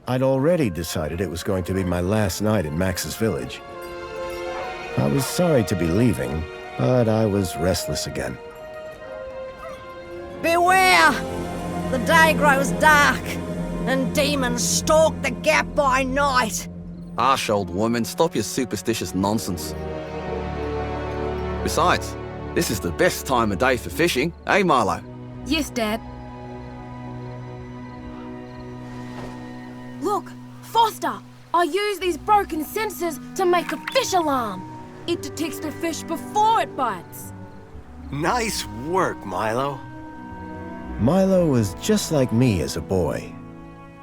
I'd already decided it was going to be my last night in Max's village. I was sorry to be leaving, but I was restless again. Beware! The day grows dark, and demons stalk the gap by night. Harsh old woman, stop your superstitious nonsense. Besides, this is the best time of day for fishing, eh, Milo? Yes, Dad. Look, Foster! I use these broken sensors to make a fish alarm. It detects the fish before it bites. Nice work, Milo. Milo was just like me as a boy,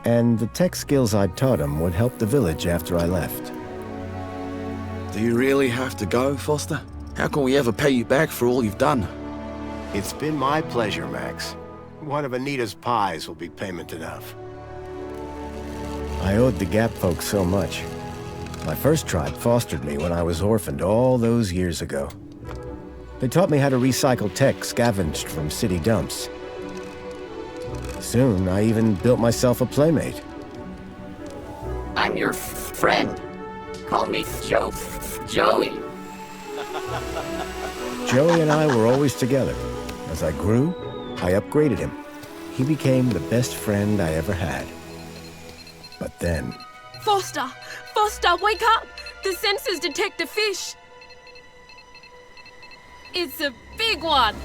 and the tech skills I'd taught him would help the village after I left. Do you really have to go, Foster? How can we ever pay you back for all you've done? It's been my pleasure, Max. One of Anita's pies will be payment enough. I owed the Gap folks so much. My first tribe fostered me when I was orphaned all those years ago. They taught me how to recycle tech scavenged from city dumps. Soon, I even built myself a playmate. I'm your friend. Call me Joey. Joey and I were always together. As I grew, I upgraded him. He became the best friend I ever had. But then... Foster! Foster, wake up! The sensors detect a fish. It's a big one.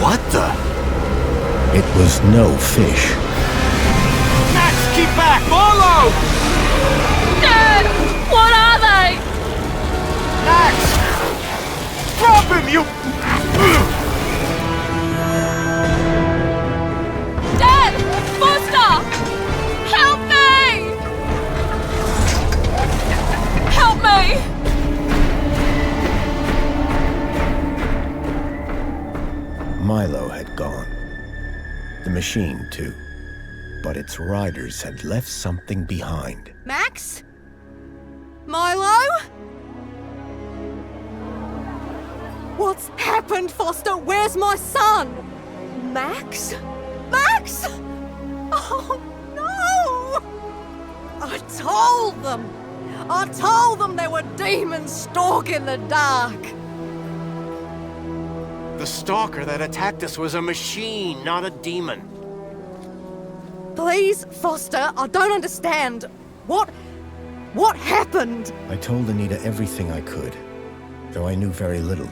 What the? It was no fish. Max, keep back! Milo! Dad! What are they? Max! Drop him, you... Dad! Foster! Help me! Help me! Milo had gone. The machine, too. But its riders had left something behind. Max? Milo? What's happened, Foster? Where's my son? Max? Max? Oh, no! I told them there were demons stalking the dark. The stalker that attacked us was a machine, not a demon. Please, Foster, I don't understand. What happened? I told Anita everything I could, though I knew very little.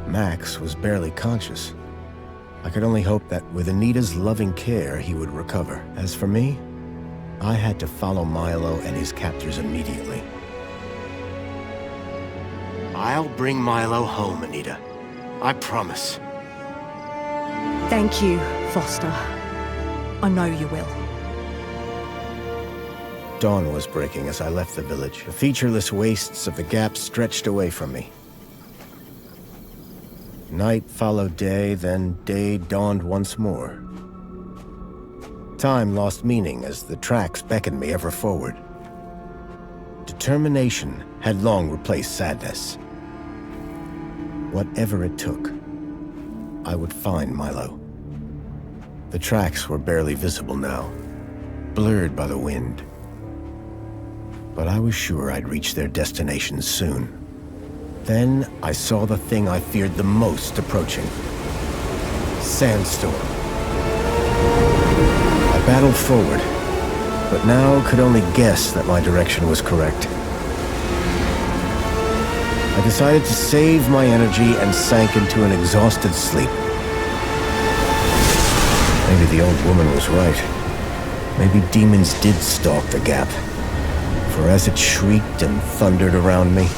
Max was barely conscious. I could only hope that with Anita's loving care, he would recover. As for me, I had to follow Milo and his captors immediately. I'll bring Milo home, Anita. I promise. Thank you, Foster. I know you will. Dawn was breaking as I left the village. The featureless wastes of the Gap stretched away from me. Night followed day, then day dawned once more. Time lost meaning as the tracks beckoned me ever forward. Determination had long replaced sadness. Whatever it took, I would find Milo. The tracks were barely visible now, blurred by the wind. But I was sure I'd reach their destination soon. Then I saw the thing I feared the most approaching. Sandstorm. I battled forward, but now could only guess that my direction was correct. I decided to save my energy and sank into an exhausted sleep. Maybe the old woman was right. Maybe demons did stalk the Gap. For as it shrieked and thundered around me,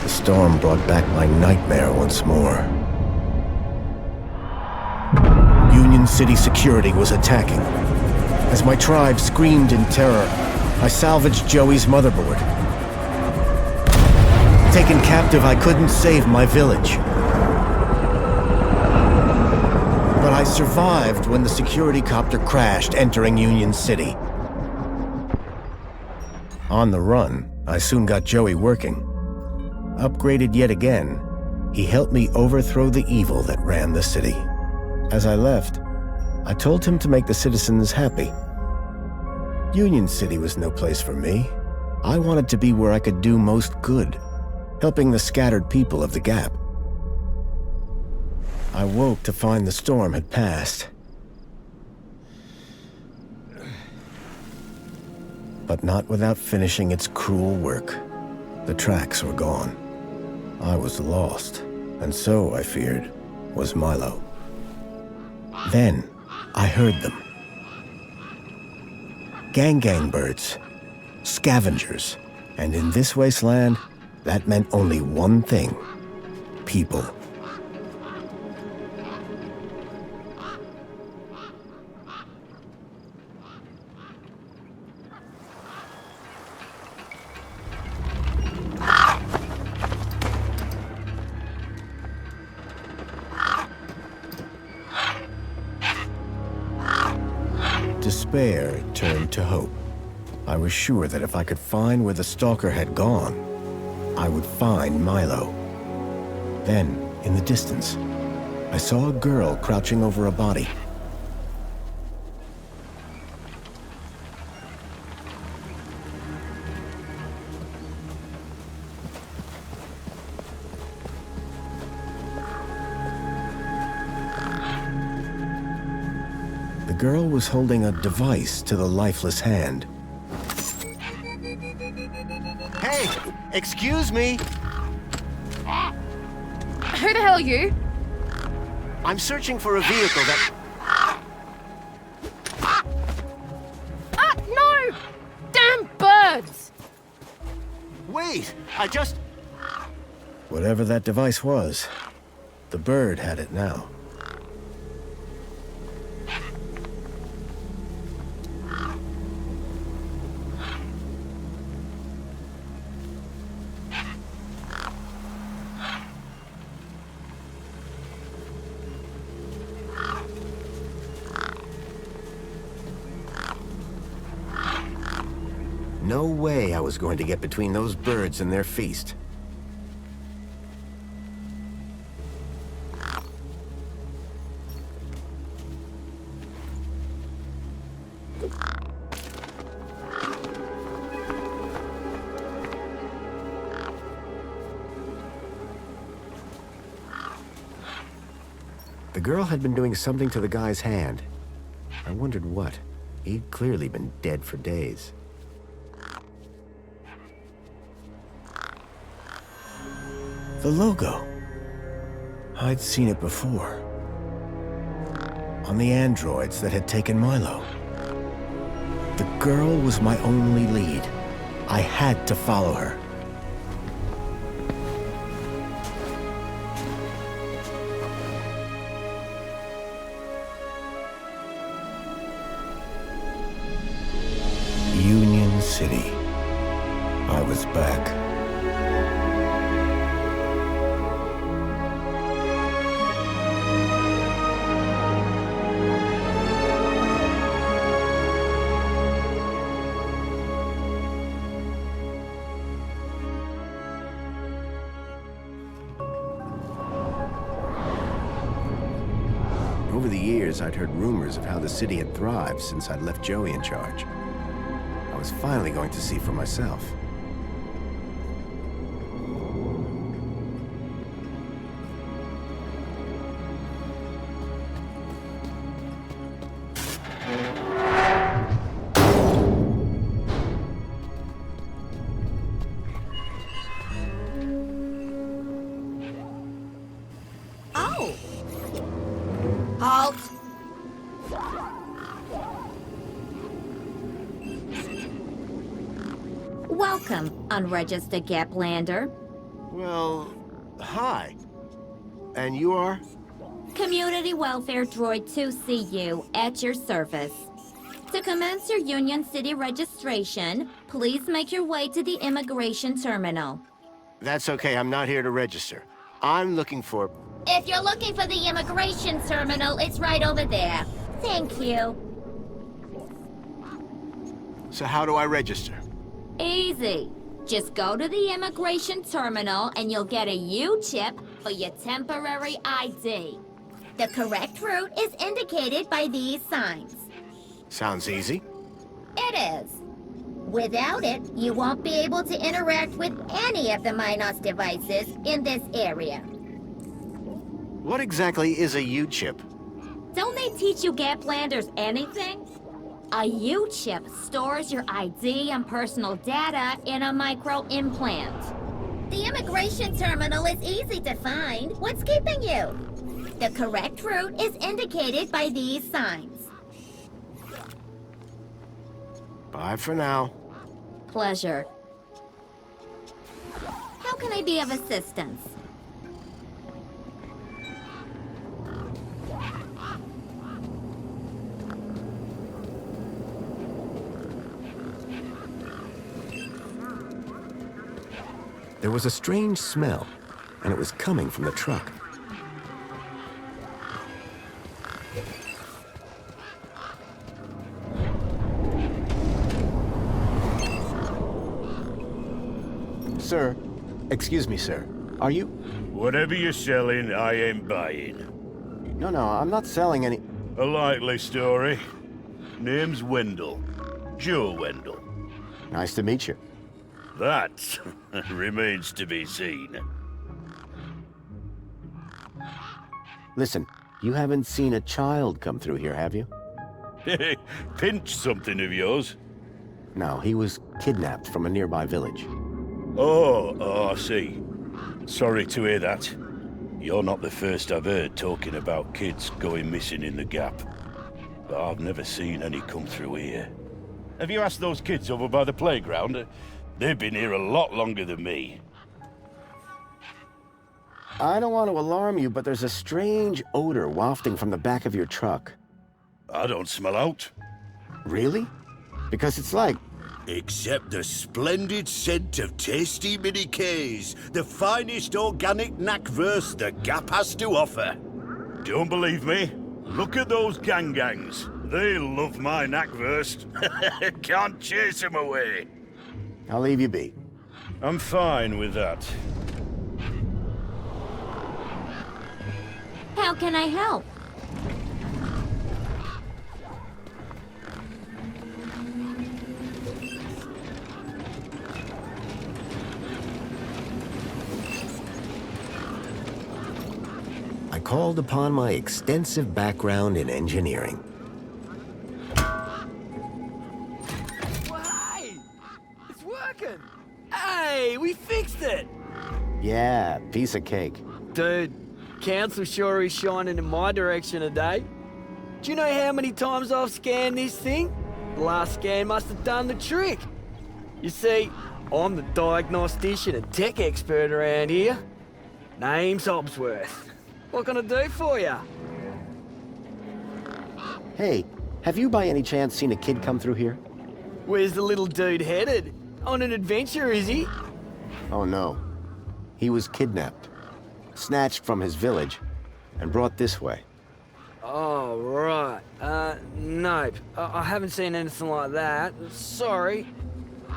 the storm brought back my nightmare once more. Union City security was attacking. As my tribe screamed in terror, I salvaged Joey's motherboard. Taken captive, I couldn't save my village. But I survived when the security copter crashed, entering Union City. On the run, I soon got Joey working. Upgraded yet again, He helped me overthrow the evil that ran the city. As I left, I told him to make the citizens happy. Union City was no place for me. I wanted to be where I could do most good, helping the scattered people of the Gap. I woke to find the storm had passed. But not without finishing its cruel work. The tracks were gone. I was lost, and so, I feared, was Milo. Then, I heard them. Gang birds, scavengers, and in this wasteland, that meant only one thing: people. Despair turned to hope. I was sure that if I could find where the stalker had gone, I would find Milo. Then, in the distance, I saw a girl crouching over a body. The girl was holding a device to the lifeless hand. Hey! Excuse me! Who the hell are you? I'm searching for a vehicle that... Ah, no! Damn birds! Wait! I just... Whatever that device was, the bird had it now. No way I was going to get between those birds and their feast. The girl had been doing something to the guy's hand. I wondered what. He'd clearly been dead for days. The logo. I'd seen it before. On the androids that had taken Milo. The girl was my only lead. I had to follow her. Union City. I was back. Over the years, I'd heard rumors of how the city had thrived since I'd left Joey in charge. I was finally going to see for myself. Oh! Halt! Welcome, unregistered Gaplander. Well, hi. And you are? Community Welfare Droid 2CU at your service. To commence your Union City registration, please make your way to the immigration terminal. That's okay, I'm not here to register. I'm looking for... If you're looking for the immigration terminal, it's right over there. Thank you. So how do I register? Easy. Just go to the immigration terminal and you'll get a U-chip for your temporary ID. The correct route is indicated by these signs. Sounds easy. It is. Without it, you won't be able to interact with any of the Minos devices in this area. What exactly is a U-chip? Don't they teach you Gaplanders anything? A U-chip stores your ID and personal data in a micro-implant. The immigration terminal is easy to find. What's keeping you? The correct route is indicated by these signs. Bye for now. Pleasure. How can I be of assistance? There was a strange smell, and it was coming from the truck. Sir, excuse me, sir. Are you? Whatever you're selling, I ain't buying. No, I'm not selling any. A likely story. Name's Wendell. Joe Wendell. Nice to meet you. That remains to be seen. Listen, you haven't seen a child come through here, have you? Pinch something of yours. No, he was kidnapped from a nearby village. Oh, I see. Sorry to hear that. You're not the first I've heard talking about kids going missing in the Gap. But I've never seen any come through here. Have you asked those kids over by the playground? They've been here a lot longer than me. I don't want to alarm you, but there's a strange odor wafting from the back of your truck. I don't smell out. Really? Because it's like... Except the splendid scent of tasty mini Ks, the finest organic knackwurst the Gap has to offer. Don't believe me? Look at those gangs. They love my knackwurst. Can't chase them away. I'll leave you be. I'm fine with that. How can I help? I called upon my extensive background in engineering. Hey! It's working! Hey, we fixed it! Yeah, piece of cake. Dude, Council sure is shining in my direction today. Do you know how many times I've scanned this thing? The last scan must have done the trick. You see, I'm the diagnostician and tech expert around here. Name's Obsworth. What can I do for you? Hey, have you by any chance seen a kid come through here? Where's the little dude headed? On an adventure, is he? Oh no. He was kidnapped, snatched from his village, and brought this way. Oh, right. Nope. I haven't seen anything like that. Sorry.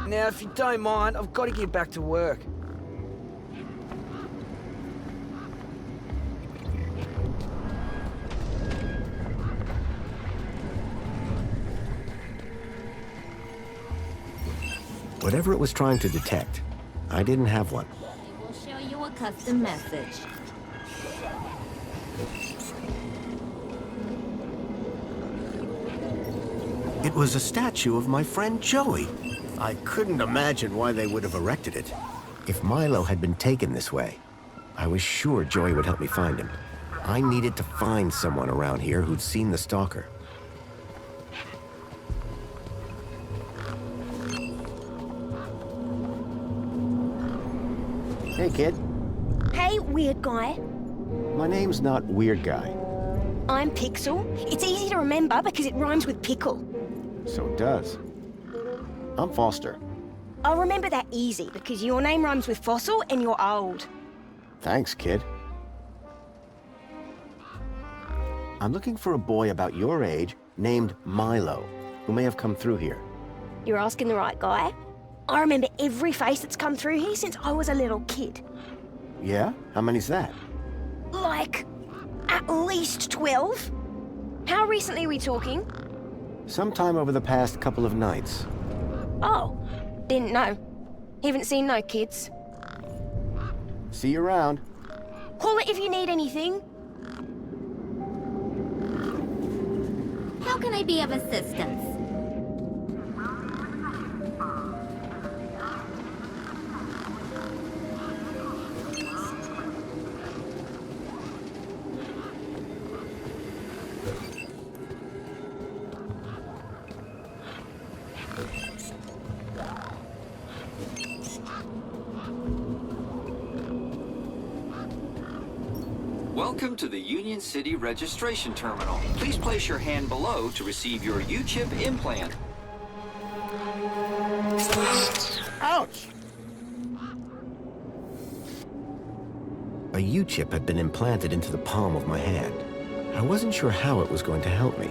Now, if you don't mind, I've got to get back to work. Whatever it was trying to detect, I didn't have one. We'll show you a custom message. It was a statue of my friend Joey. I couldn't imagine why they would have erected it. If Milo had been taken this way, I was sure Joey would help me find him. I needed to find someone around here who'd seen the stalker. Hey, kid. Hey, weird guy. My name's not Weird Guy. I'm Pixel. It's easy to remember because it rhymes with pickle. So it does. I'm Foster. I'll remember that easy because your name rhymes with fossil and you're old. Thanks, kid. I'm looking for a boy about your age named Milo, who may have come through here. You're asking the right guy. I remember every face that's come through here since I was a little kid. Yeah? How many's that? At least 12? How recently are we talking? Sometime over the past couple of nights. Oh, didn't know. Haven't seen no kids. See you around. Call it if you need anything. How can I be of assistance? Welcome to the Union City registration terminal. Please place your hand below to receive your U-chip implant. Ouch! A U-chip had been implanted into the palm of my hand. I wasn't sure how it was going to help me.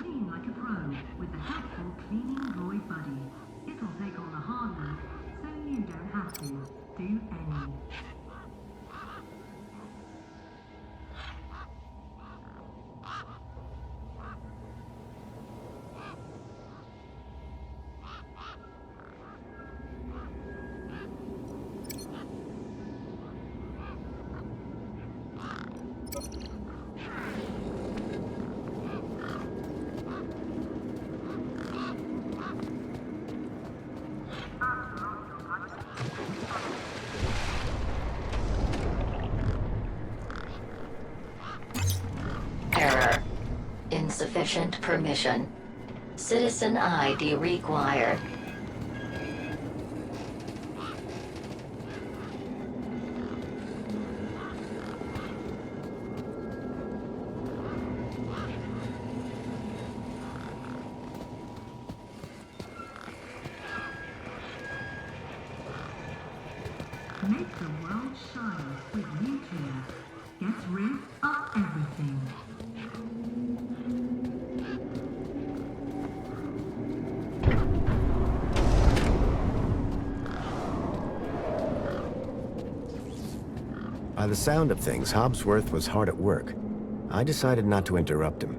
Clean like a pro with the helpful cleaning droid buddy. It'll take all the hard work, so you don't have to do any. Error. Insufficient permission. Citizen ID required. Make the world shine with nuclear. Get rid of everything. By the sound of things, Hobbsworth was hard at work. I decided not to interrupt him.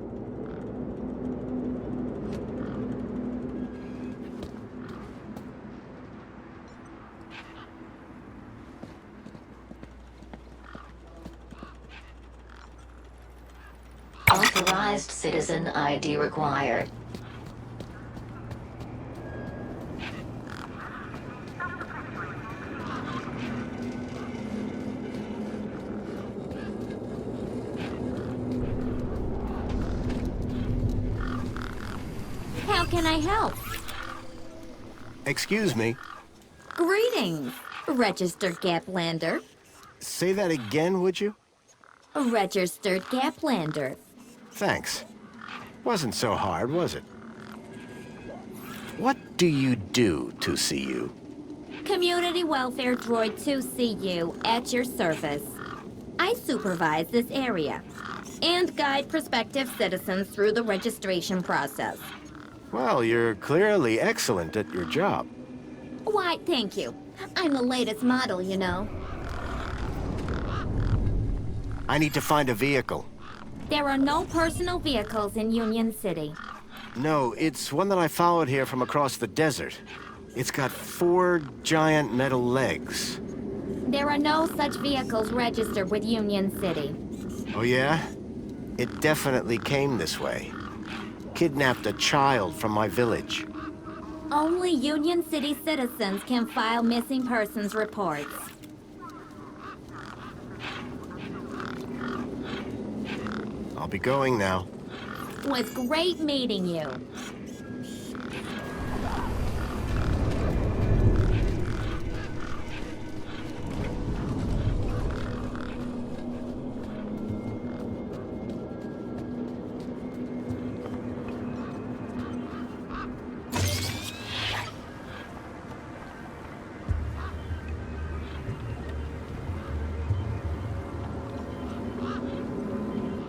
Authorized citizen ID required. How can I help? Excuse me. Greetings, registered Gaplander. Say that again, would you? Registered Gaplander. Thanks. Wasn't so hard, was it? What do you do to see you? Community Welfare Droid 2CU at your service. I supervise this area and guide prospective citizens through the registration process. Well, you're clearly excellent at your job. Why, thank you. I'm the latest model, you know. I need to find a vehicle. There are no personal vehicles in Union City. No, it's one that I followed here from across the desert. It's got 4 giant metal legs. There are no such vehicles registered with Union City. Oh, yeah? It definitely came this way. kidnapped a child from my village. Only Union City citizens can file missing persons reports. I'll be going now. It was great meeting you.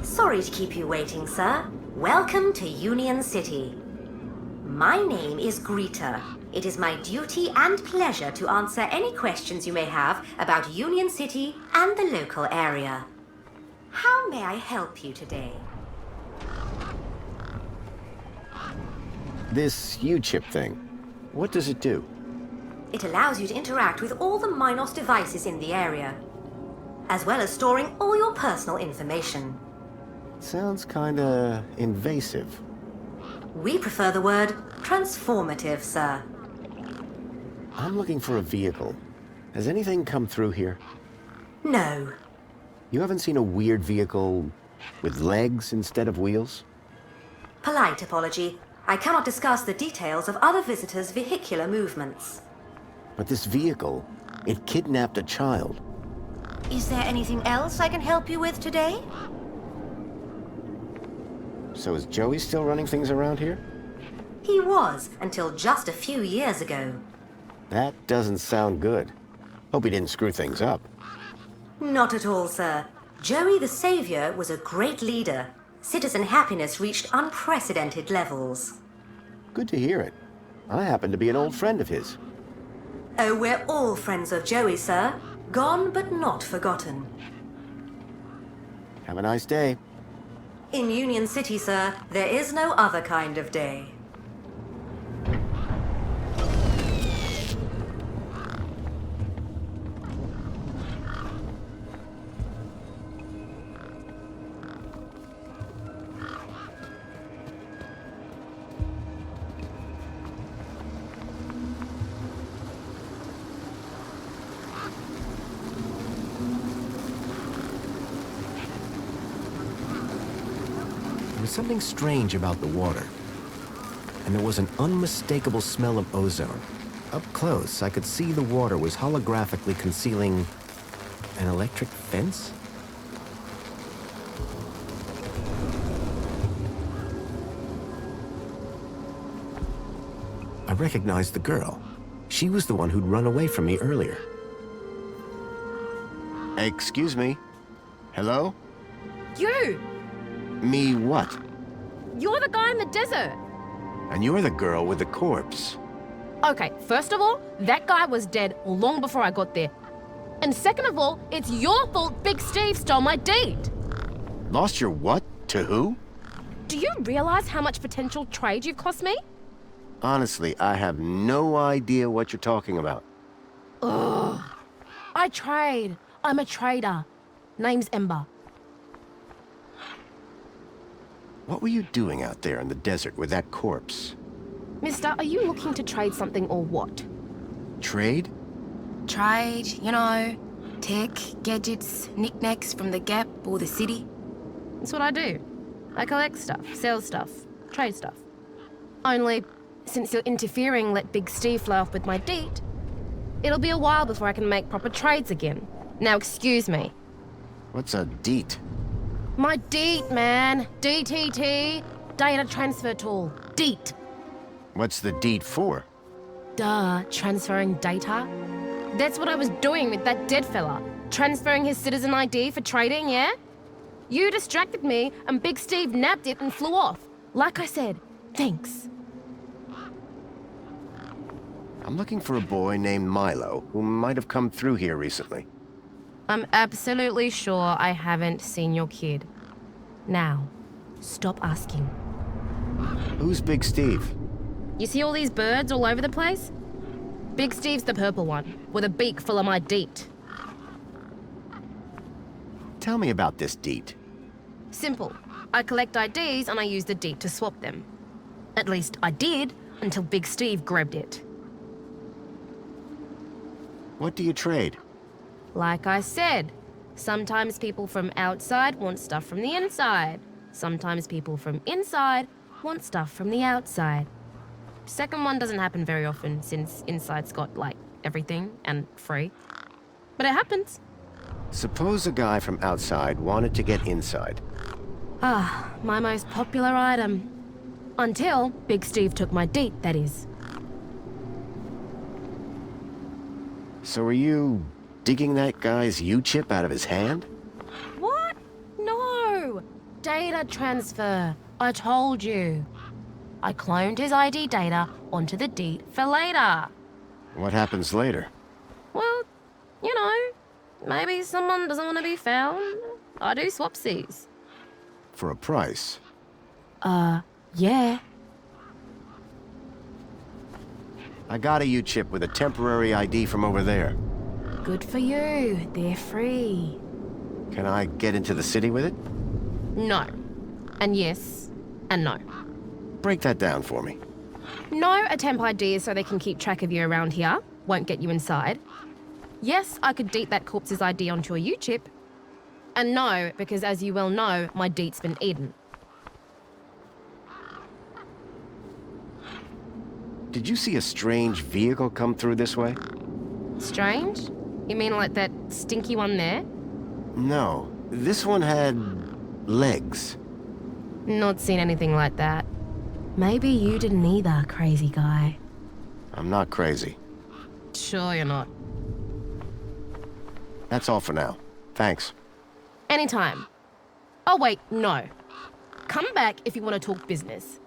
Sorry to keep you waiting, sir. Welcome to Union City. My name is Greta. It is my duty and pleasure to answer any questions you may have about Union City and the local area. How may I help you today? This U-chip thing, what does it do? It allows you to interact with all the Minos devices in the area, as well as storing all your personal information. Sounds kinda invasive. We prefer the word transformative, sir. I'm looking for a vehicle. Has anything come through here? No. You haven't seen a weird vehicle with legs instead of wheels? Polite apology. I cannot discuss the details of other visitors' vehicular movements. But this vehicle, it kidnapped a child. Is there anything else I can help you with today? So is Joey still running things around here? He was, until just a few years ago. That doesn't sound good. Hope he didn't screw things up. Not at all, sir. Joey the Savior was a great leader. Citizen happiness reached unprecedented levels. Good to hear it. I happen to be an old friend of his. Oh, we're all friends of Joey, sir. Gone but not forgotten. Have a nice day. In Union City, sir, there is no other kind of day. There was something strange about the water, and there was an unmistakable smell of ozone. Up close, I could see the water was holographically concealing an electric fence? I recognized the girl. She was the one who'd run away from me earlier. Excuse me? Hello? You! Me what? You're the guy in the desert! And you're the girl with the corpse. Okay, first of all, that guy was dead long before I got there. And second of all, it's your fault Big Steve stole my deed! Lost your what? To who? Do you realize how much potential trade you've cost me? Honestly, I have no idea what you're talking about. Ugh. I trade. I'm a trader. Name's Ember. What were you doing out there in the desert with that corpse? Mister, are you looking to trade something or what? Trade? Trade, you know, tech, gadgets, knickknacks from the Gap or the city. That's what I do. I collect stuff, sell stuff, trade stuff. Only, since you're interfering, let Big Steve fly off with my deed, it'll be a while before I can make proper trades again. Now excuse me. What's a deet? My DEET, man. DTT. Data transfer tool. DEET. What's the deet for? Duh, transferring data. That's what I was doing with that dead fella. Transferring his citizen ID for trading, yeah? You distracted me and Big Steve nabbed it and flew off. Like I said, thanks. I'm looking for a boy named Milo who might have come through here recently. I'm absolutely sure I haven't seen your kid. Now, stop asking. Who's Big Steve? You see all these birds all over the place? Big Steve's the purple one, with a beak full of my DEET. Tell me about this deet. Simple. I collect IDs and I use the DEET to swap them. At least I did, until Big Steve grabbed it. What do you trade? Like I said, sometimes people from outside want stuff from the inside. Sometimes people from inside want stuff from the outside. Second one doesn't happen very often since inside's got, like, everything and free. But it happens. Suppose a guy from outside wanted to get inside. Ah, my most popular item. Until Big Steve took my deet, that is. So are you digging that guy's U-chip out of his hand? What? No! Data transfer. I told you. I cloned his ID data onto the deet for later. What happens later? Well, you know, maybe someone doesn't want to be found. I do swapsies. For a price? Yeah. I got a U-chip with a temporary ID from over there. Good for you. They're free. Can I get into the city with it? No. And yes. And no. Break that down for me. No, a temp ID is so they can keep track of you around here. Won't get you inside. Yes, I could deet that corpse's ID onto a U-chip. And no, because as you well know, my deet's been eaten. Did you see a strange vehicle come through this way? Strange? You mean like that stinky one there? No. This one had legs. Not seen anything like that. Maybe you didn't either, crazy guy. I'm not crazy. Sure you're not. That's all for now. Thanks. Anytime. Oh wait, no. Come back if you want to talk business.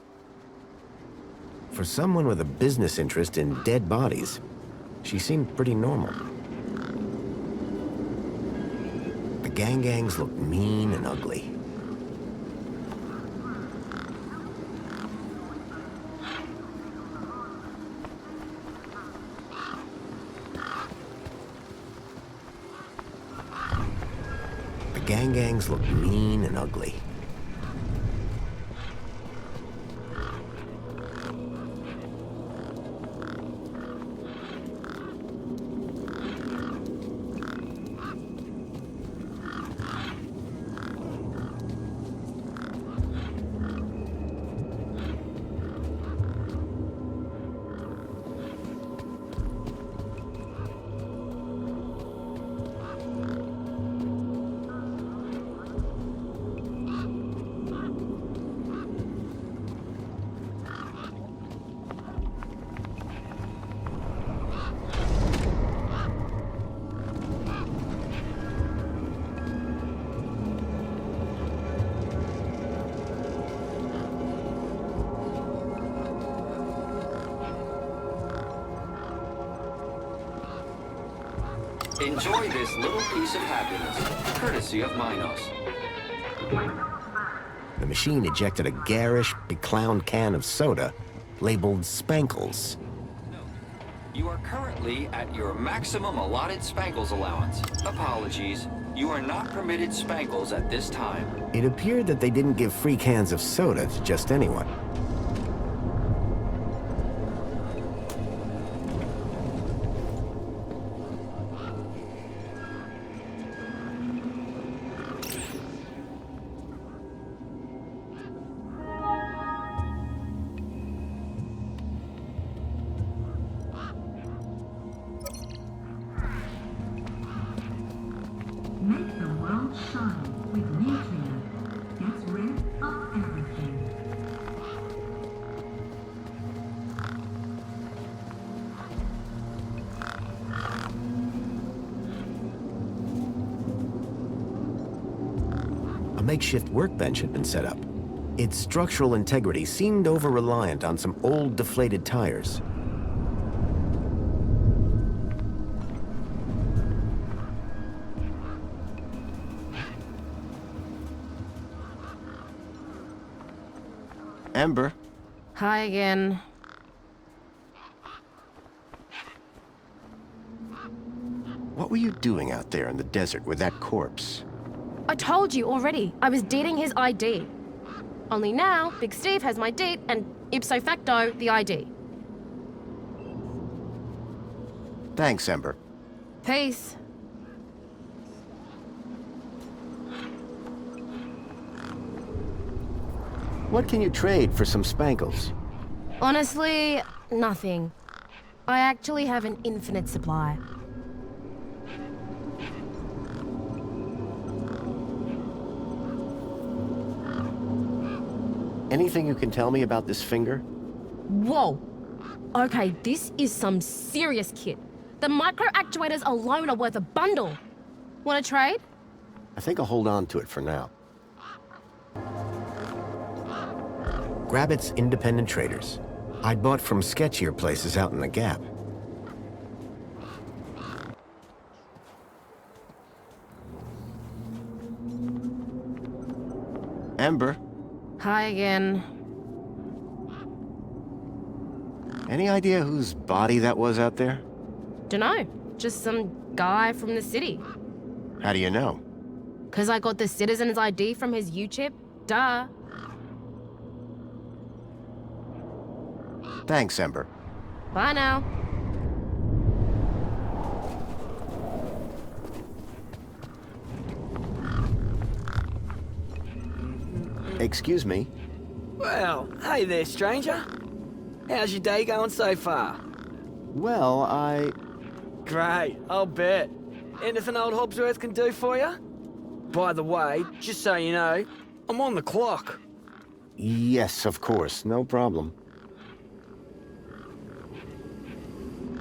For someone with a business interest in dead bodies, she seemed pretty normal. The gangs looked mean and ugly. The gangs looked mean and ugly. Enjoy this little piece of happiness, courtesy of Minos. The machine ejected a garish, beclowned can of soda labeled Spankles. You are currently at your maximum allotted Spankles allowance. Apologies, you are not permitted Spankles at this time. It appeared that they didn't give free cans of soda to just anyone. Make the world shine with nuclear. Gets rid of everything. A makeshift workbench had been set up. Its structural integrity seemed over-reliant on some old, deflated tires. Ember, Hi again. what were you doing out there in the desert with that corpse? I told you already. I was dating his ID. Only now, Big Steve has my deed and ipso facto, the ID. Thanks, Ember. Peace. What can you trade for some spankles? Honestly, nothing. I actually have an infinite supply. Anything you can tell me about this finger? Whoa. Okay, this is some serious kit. The micro actuators alone are worth a bundle. Want to trade? I think I'll hold on to it for now. Grabbit's independent traders. I'd bought from sketchier places out in the Gap. Ember, Hi again. any idea whose body that was out there? Dunno, just some guy from the city. How do you know? 'Cause I got the citizen's ID from his U-chip? Duh. Thanks, Ember. Bye now. Excuse me? Well, hey there, stranger. How's your day going so far? Well, Great, I'll bet. Anything old Hobsworth can do for you? By the way, just so you know, I'm on the clock. Yes, of course. No problem.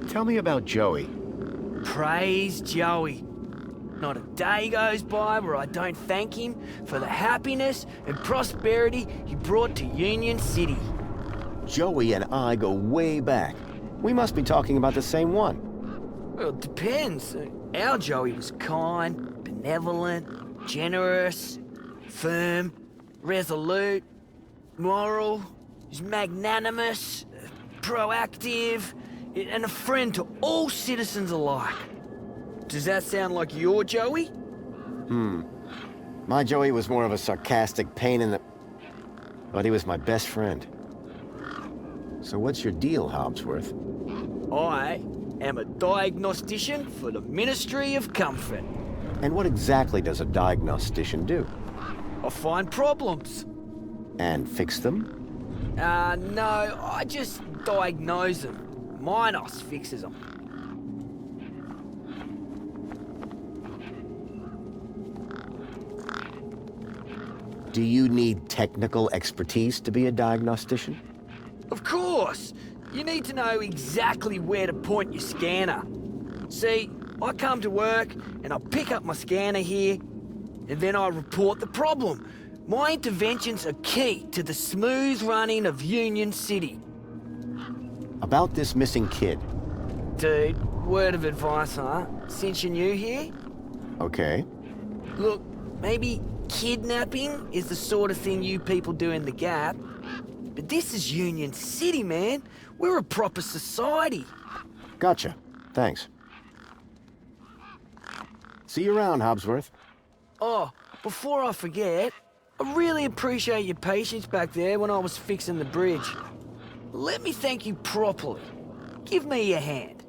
Tell me about Joey. Praise Joey. Not a day goes by where I don't thank him for the happiness and prosperity he brought to Union City. Joey and I go way back. We must be talking about the same one. Well, it depends. Our Joey was kind, benevolent, generous, firm, resolute, moral, he's magnanimous, proactive, and a friend to all citizens alike. Does that sound like your Joey? My Joey was more of a sarcastic pain in the... But he was my best friend. So what's your deal, Hobsworth? I am a diagnostician for the Ministry of Comfort. And what exactly does a diagnostician do? I find problems. And fix them? No, I just diagnose them. Minos fixes them. Do you need technical expertise to be a diagnostician? Of course! You need to know exactly where to point your scanner. See, I come to work and I pick up my scanner here, and then I report the problem. My interventions are key to the smooth running of Union City. About this missing kid. Dude, word of advice, huh? Since you're new here? Okay. Look, maybe kidnapping is the sort of thing you people do in the Gap. But this is Union City, man. We're a proper society. Gotcha. Thanks. See you around, Hobsworth. Oh, before I forget, I really appreciate your patience back there when I was fixing the bridge. Let me thank you properly. Give me a hand.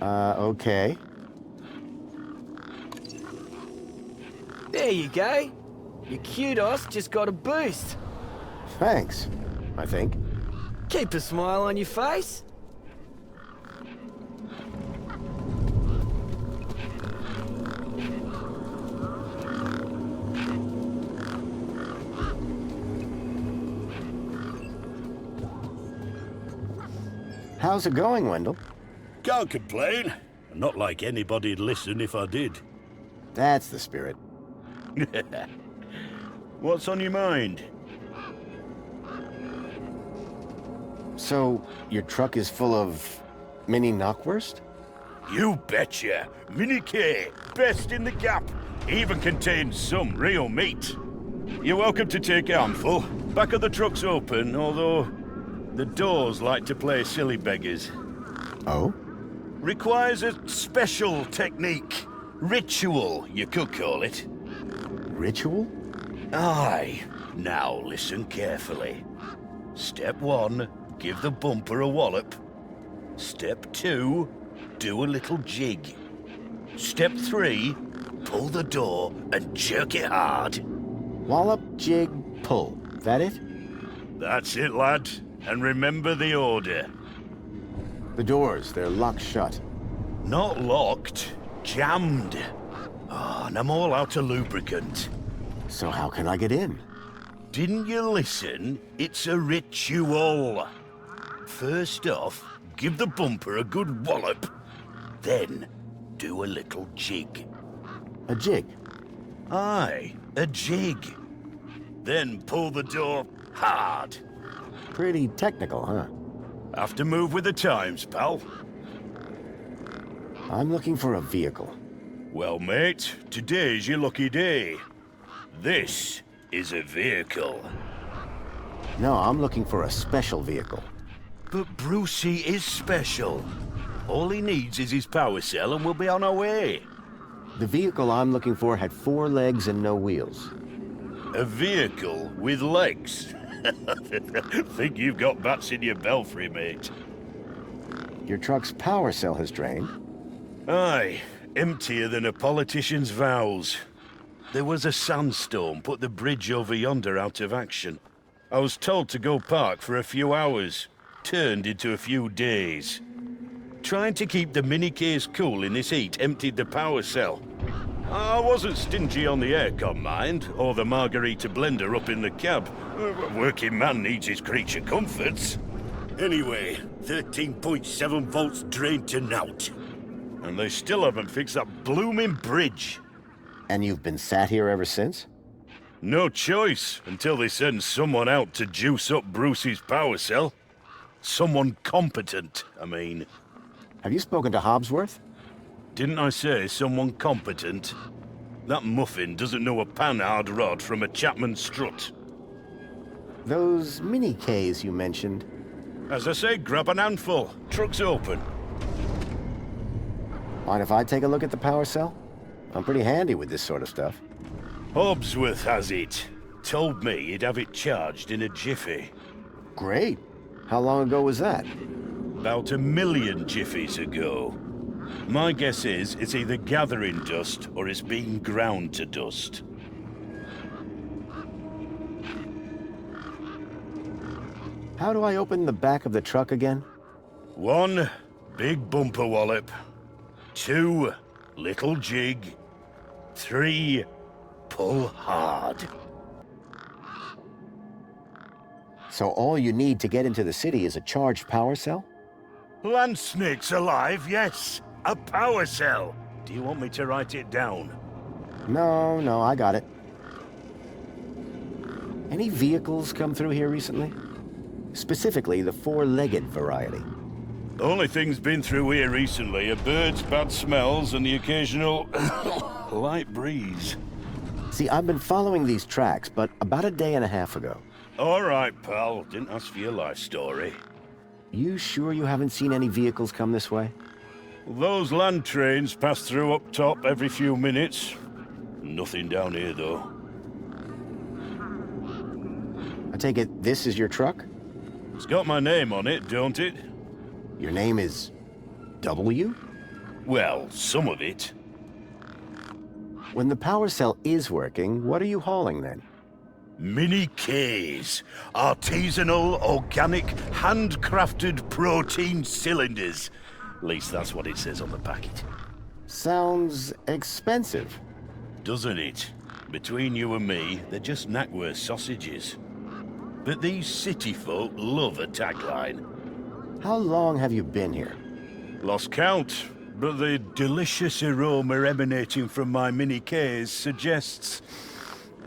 Okay. There you go. Your kudos just got a boost. Thanks, I think. Keep a smile on your face. How's it going, Wendell? Can't complain. Not like anybody'd listen if I did. That's the spirit. What's on your mind? So, your truck is full of mini knockwurst? You betcha. Mini K, best in the Gap. Even contains some real meat. You're welcome to take a handful. Back of the truck's open, although the doors like to play silly beggars. Oh? Requires a special technique. Ritual, you could call it. Ritual? Aye. Now listen carefully. Step 1, give the bumper a wallop. Step 2, do a little jig. Step 3, pull the door and jerk it hard. Wallop, jig, pull. That it? That's it, lad. And remember the order. The doors, they're locked shut. Not locked, jammed. Oh, and I'm all out of lubricant. So how can I get in? Didn't you listen? It's a ritual. First off, give the bumper a good wallop. Then, do a little jig. A jig? Aye, a jig. Then pull the door hard. Pretty technical, huh? Have to move with the times, pal. I'm looking for a vehicle. Well, mate, today's your lucky day. This is a vehicle. No, I'm looking for a special vehicle. But Brucey is special. All he needs is his power cell and we'll be on our way. The vehicle I'm looking for had 4 legs and no wheels. A vehicle with legs? Think you've got bats in your belfry, mate. Your truck's power cell has drained. Aye, emptier than a politician's vows. There was a sandstorm put the bridge over yonder out of action. I was told to go park for a few hours. Turned into a few days. Trying to keep the mini case cool in this heat emptied the power cell. I wasn't stingy on the aircon, mind, or the margarita blender up in the cab. A working man needs his creature comforts. Anyway, 13.7 volts drained to naught. And they still haven't fixed that blooming bridge. And you've been sat here ever since? No choice, until they send someone out to juice up Brucey's power cell. Someone competent, I mean. Have you spoken to Hobsworth? Didn't I say someone competent? That muffin doesn't know a panhard rod from a Chapman strut. Those mini Ks you mentioned. As I say, grab an handful. Truck's open. Mind if I take a look at the power cell? I'm pretty handy with this sort of stuff. Hobsworth has it. Told me he'd have it charged in a jiffy. Great. How long ago was that? About 1 million jiffies ago. My guess is it's either gathering dust or it's being ground to dust. How do I open the back of the truck again? 1, big bumper wallop. 2, little jig. 3, pull hard. So all you need to get into the city is a charged power cell? Land snakes alive, yes. A power cell. Do you want me to write it down? No, I got it. Any vehicles come through here recently? Specifically, the 4-legged variety. The only thing's been through here recently are birds, bad smells, and the occasional light breeze. See, I've been following these tracks, but about a day and a half ago. All right, pal. Didn't ask for your life story. You sure you haven't seen any vehicles come this way? Those land trains pass through up top every few minutes. Nothing down here, though. I take it this is your truck? It's got my name on it, don't it? Your name is... W? Well, some of it. When the power cell is working, what are you hauling then? Mini Ks. Artisanal, organic, handcrafted protein cylinders. At least that's what it says on the packet. Sounds expensive. Doesn't it? Between you and me, they're just Knackwurst sausages. But these city folk love a tagline. How long have you been here? Lost count, but the delicious aroma emanating from my mini Ks suggests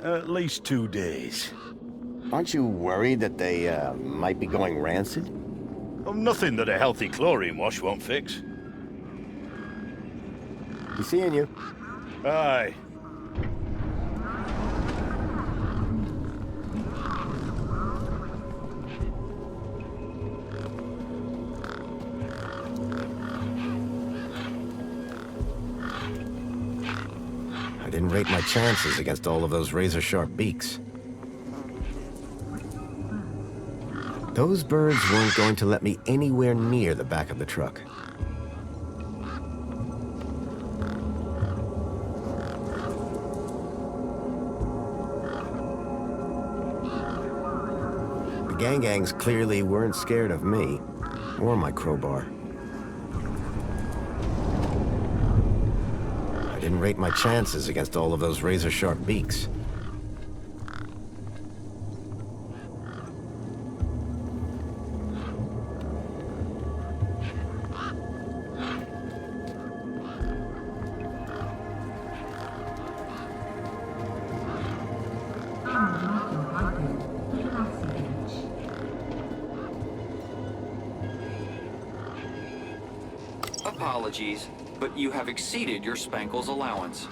at least 2 days. Aren't you worried that they might be going rancid? Nothing that a healthy chlorine wash won't fix. Be seeing you. Aye. I didn't rate my chances against all of those razor-sharp beaks. Those birds weren't going to let me anywhere near the back of the truck. The gangs clearly weren't scared of me or my crowbar. I didn't rate my chances against all of those razor-sharp beaks. Apologies, but you have exceeded your Spankles allowance.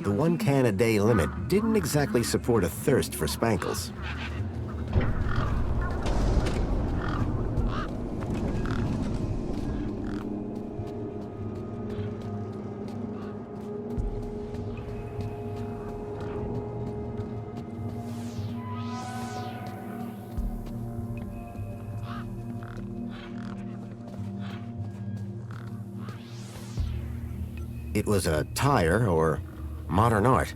The 1 can a day limit didn't exactly support a thirst for Spankles. It was a tire or modern art.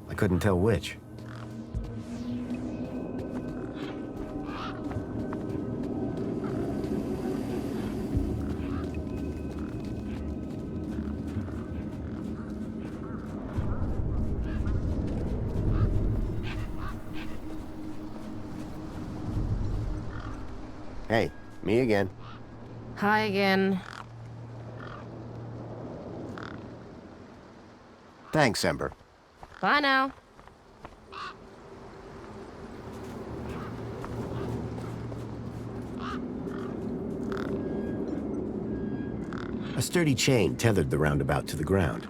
I couldn't tell which. Hey, me again. Hi again. Thanks, Ember. Bye now. A sturdy chain tethered the roundabout to the ground.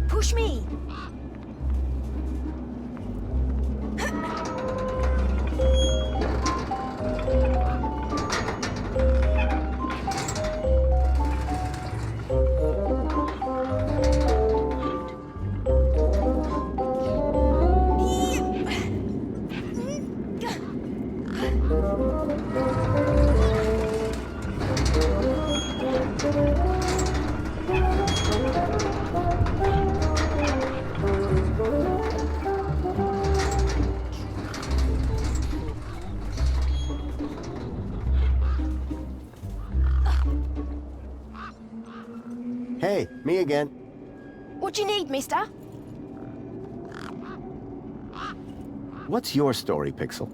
Push me! Hey, me again. What do you need, mister? What's your story, Pixel?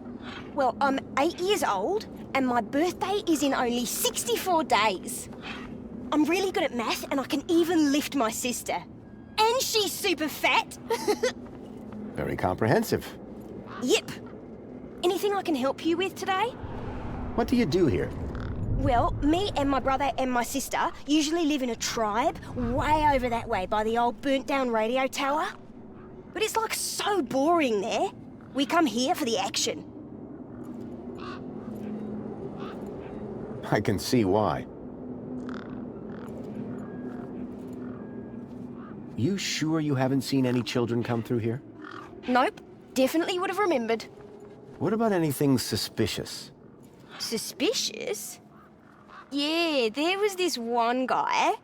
Well, I'm 8 years old, and my birthday is in only 64 days. I'm really good at math, and I can even lift my sister. And she's super fat. Very comprehensive. Yep. Anything I can help you with today? What do you do here? Well, me and my brother and my sister usually live in a tribe way over that way by the old burnt-down radio tower. But it's like so boring there. We come here for the action. I can see why. You sure you haven't seen any children come through here? Nope. Definitely would have remembered. What about anything suspicious? Suspicious? Yeah, there was this one guy.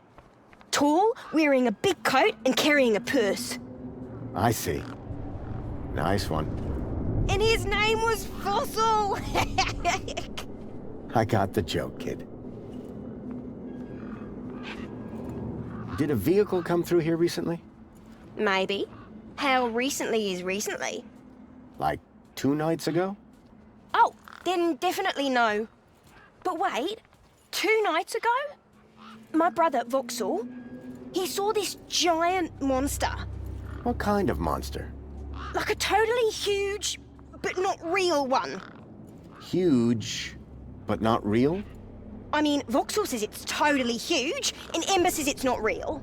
Tall, wearing a big coat and carrying a purse. I see. Nice one. And his name was Fossil! I got the joke, kid. Did a vehicle come through here recently? Maybe. How recently is recently? Like 2 nights ago? Oh, then definitely no. But wait, 2 nights ago? My brother, Vauxhall, he saw this giant monster. What kind of monster? Like a totally huge, but not real one. Huge, but not real? I mean, Vauxhall says it's totally huge, and Ember says it's not real.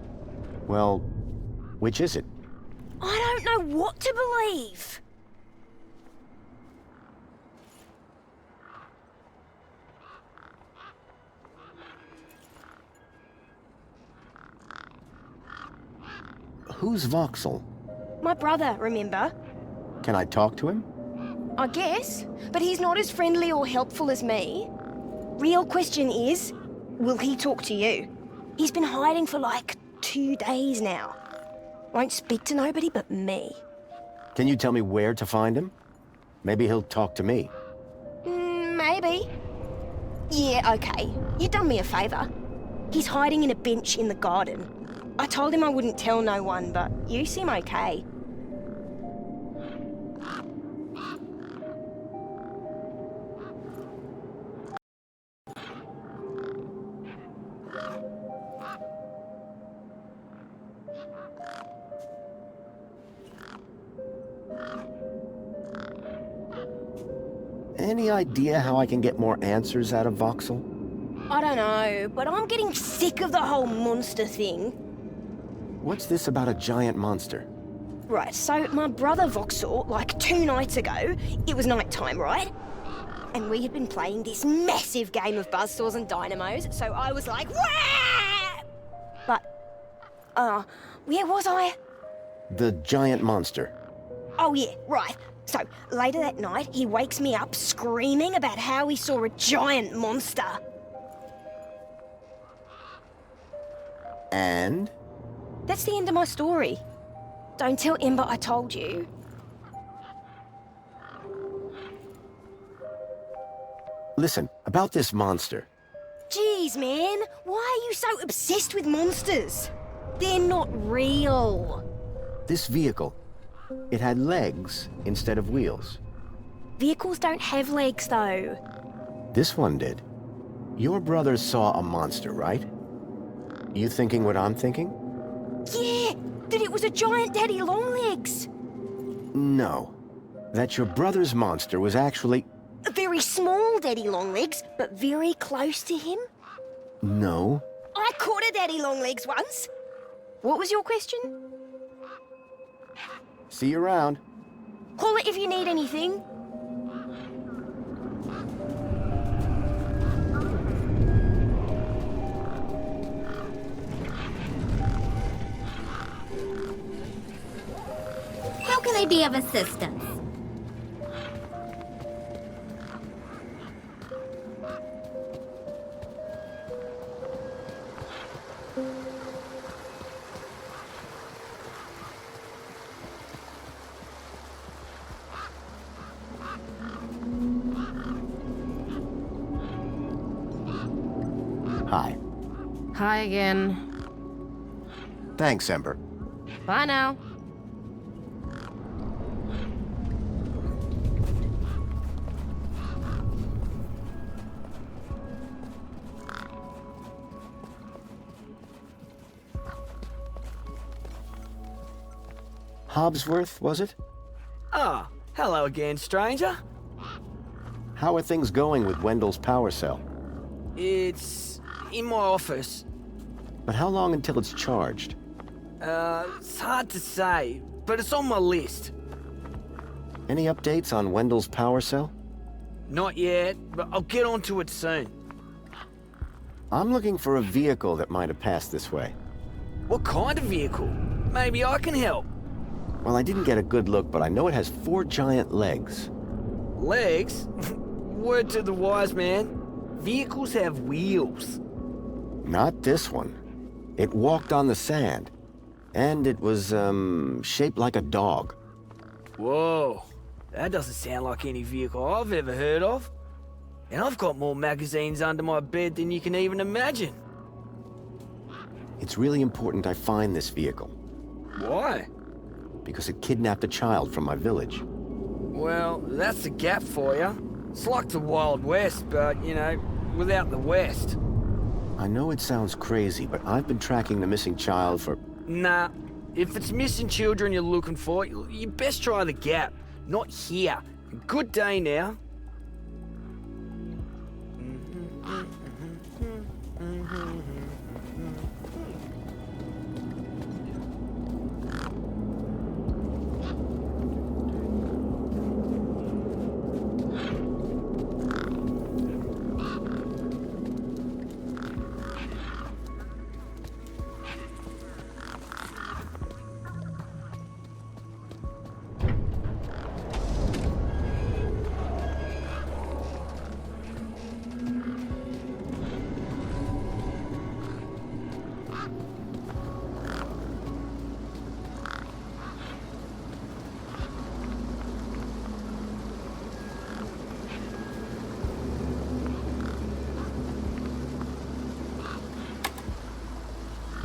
Well, which is it? I don't know what to believe. Who's Voxel? My brother, remember? Can I talk to him? I guess, but he's not as friendly or helpful as me. Real question is, will he talk to you? He's been hiding for like 2 days now. Won't speak to nobody but me. Can you tell me where to find him? Maybe he'll talk to me. Maybe. Yeah, okay. You done me a favour. He's hiding in a bench in the garden. I told him I wouldn't tell no one, but you seem okay. Any idea how I can get more answers out of Voxel? I don't know, but I'm getting sick of the whole monster thing. What's this about a giant monster? Right, so my brother Voxel, like 2 nights ago, it was night time, right? And we had been playing this massive game of buzzsaws and dynamos, so I was like, wah! But, where was I? The giant monster. Oh yeah, right. So, later that night, he wakes me up screaming about how he saw a giant monster. And? That's the end of my story. Don't tell Ember I told you. Listen, about this monster. Jeez, man, why are you so obsessed with monsters? They're not real. This vehicle, it had legs instead of wheels. Vehicles don't have legs, though. This one did. Your brother saw a monster, right? You thinking what I'm thinking? Yeah, that it was a giant daddy longlegs. No. That your brother's monster was actually... A very small daddy longlegs, but very close to him. No. I caught a daddy longlegs once. What was your question? See you around. Call it if you need anything. How can I be of assistance? Hi. Hi again. Thanks, Ember. Bye now. Hobbsworth, was it? Ah, hello again, stranger. How are things going with Wendell's power cell? It's in my office. But how long until it's charged? It's hard to say, but it's on my list. Any updates on Wendell's power cell? Not yet, but I'll get onto it soon. I'm looking for a vehicle that might have passed this way. What kind of vehicle? Maybe I can help. Well, I didn't get a good look, but I know it has 4 giant legs. Legs? Word to the wise man. Vehicles have wheels. Not this one. It walked on the sand. And it was, shaped like a dog. Whoa. That doesn't sound like any vehicle I've ever heard of. And I've got more magazines under my bed than you can even imagine. It's really important I find this vehicle. Why? Because it kidnapped a child from my village. Well, that's the Gap for you. It's like the Wild West, but, you know, without the West. I know it sounds crazy, but I've been tracking the missing child for... Nah. If it's missing children you're looking for, you best try the Gap. Not here. Good day now.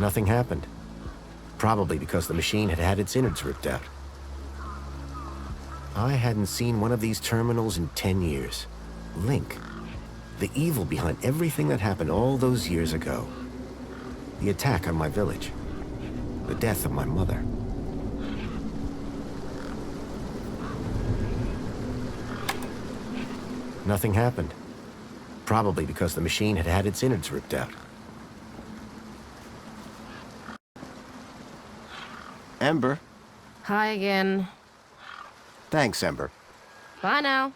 Nothing happened. Probably because the machine had had its innards ripped out. I hadn't seen one of these terminals in 10 years. Link. The evil behind everything that happened all those years ago. The attack on my village. The death of my mother. Nothing happened. Probably because the machine had had its innards ripped out. Ember? Hi again. Thanks, Ember. Bye now.